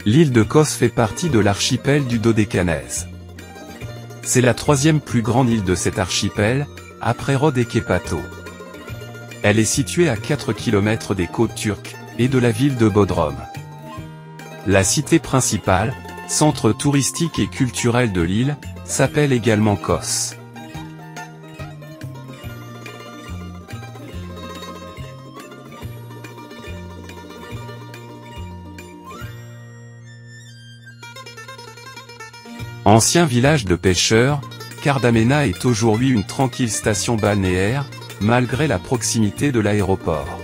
L'île de Kos fait partie de l'archipel du Dodécanèse. C'est la troisième plus grande île de cet archipel, après Rhodes et Kepato. Elle est située à 4 km des côtes turques, et de la ville de Bodrum. La cité principale, centre touristique et culturel de l'île, s'appelle également Kos. Ancien village de pêcheurs, Kardamena est aujourd'hui une tranquille station balnéaire, malgré la proximité de l'aéroport.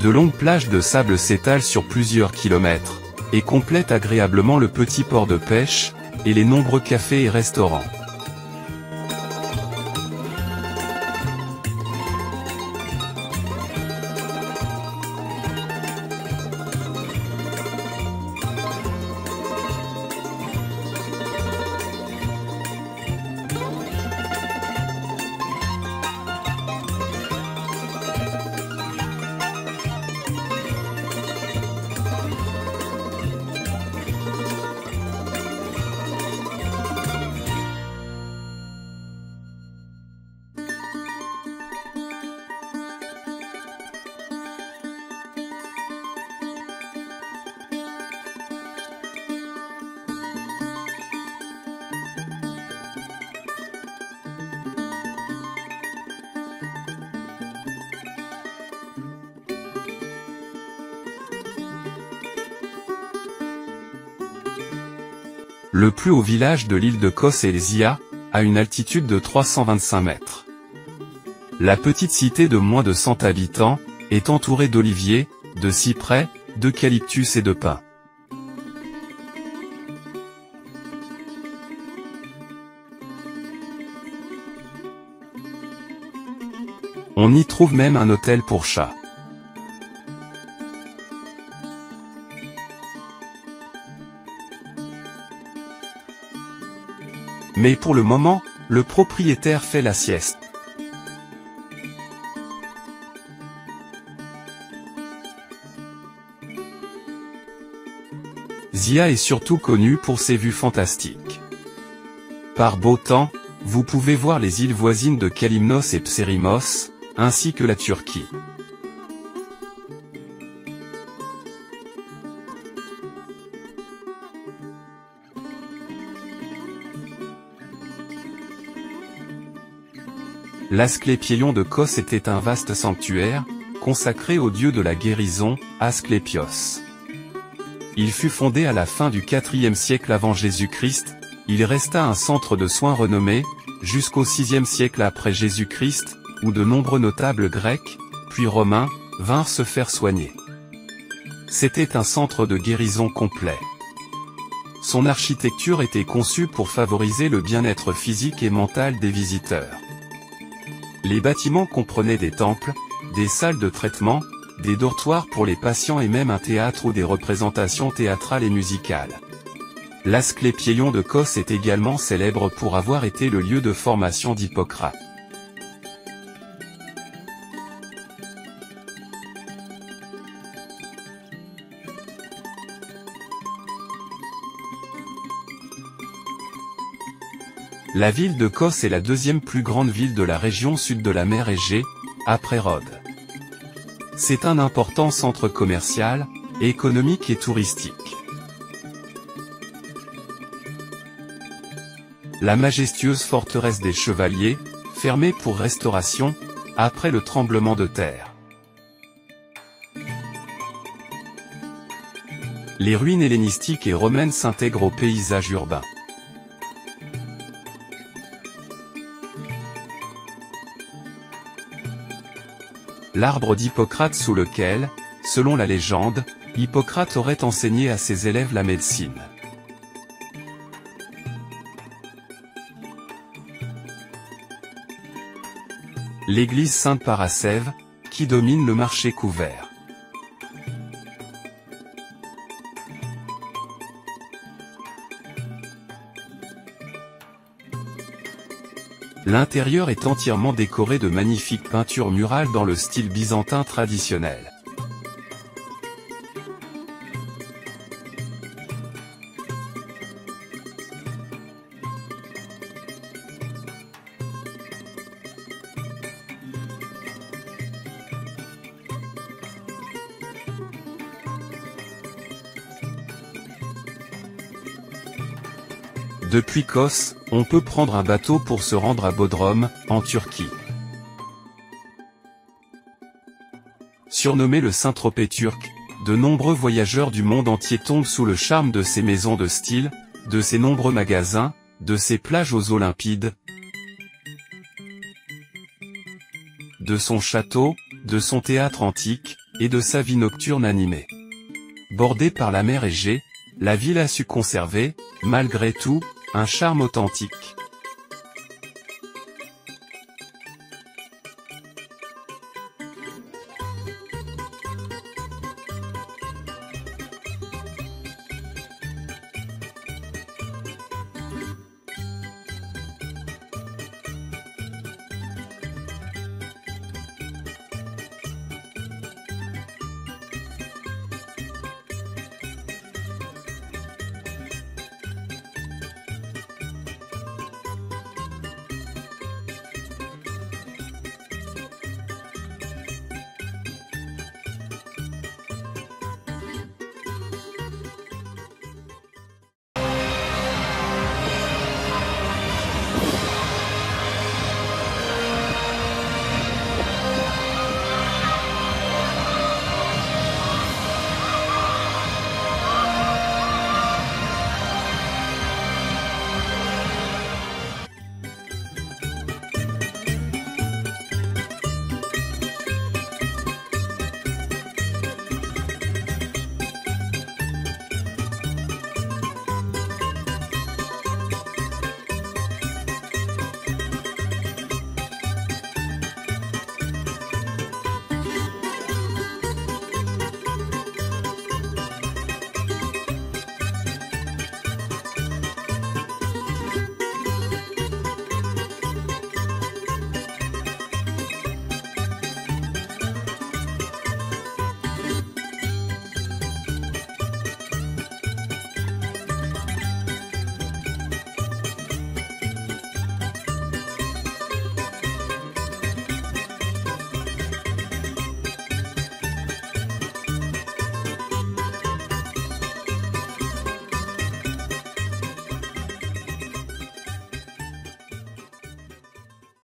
De longues plages de sable s'étalent sur plusieurs kilomètres, et complètent agréablement le petit port de pêche, et les nombreux cafés et restaurants. Le plus haut village de l'île de Kos est Zia, à une altitude de 325 mètres. La petite cité de moins de 100 habitants, est entourée d'oliviers, de cyprès, d'eucalyptus et de pins. On y trouve même un hôtel pour chats. Mais pour le moment, le propriétaire fait la sieste. Zia est surtout connue pour ses vues fantastiques. Par beau temps, vous pouvez voir les îles voisines de Kalymnos et Psérimos, ainsi que la Turquie. L'Asclépieion de Kos était un vaste sanctuaire, consacré au dieu de la guérison, Asclépios. Il fut fondé à la fin du IVe siècle avant Jésus-Christ, il resta un centre de soins renommé, jusqu'au VIe siècle après Jésus-Christ, où de nombreux notables grecs, puis romains, vinrent se faire soigner. C'était un centre de guérison complet. Son architecture était conçue pour favoriser le bien-être physique et mental des visiteurs. Les bâtiments comprenaient des temples, des salles de traitement, des dortoirs pour les patients et même un théâtre ou des représentations théâtrales et musicales. L'Asclépieion de Kos est également célèbre pour avoir été le lieu de formation d'Hippocrate. La ville de Kos est la deuxième plus grande ville de la région sud de la mer Égée, après Rhodes. C'est un important centre commercial, économique et touristique. La majestueuse forteresse des Chevaliers, fermée pour restauration, après le tremblement de terre. Les ruines hellénistiques et romaines s'intègrent au paysage urbain. L'arbre d'Hippocrate sous lequel, selon la légende, Hippocrate aurait enseigné à ses élèves la médecine. L'église Sainte-Parascève, qui domine le marché couvert. L'intérieur est entièrement décoré de magnifiques peintures murales dans le style byzantin traditionnel. Depuis Kos, on peut prendre un bateau pour se rendre à Bodrum, en Turquie. Surnommé le Saint-Tropez turc, de nombreux voyageurs du monde entier tombent sous le charme de ses maisons de style, de ses nombreux magasins, de ses plages aux eaux limpides, de son château, de son théâtre antique, et de sa vie nocturne animée. Bordée par la mer Égée, la ville a su conserver, malgré tout, un charme authentique.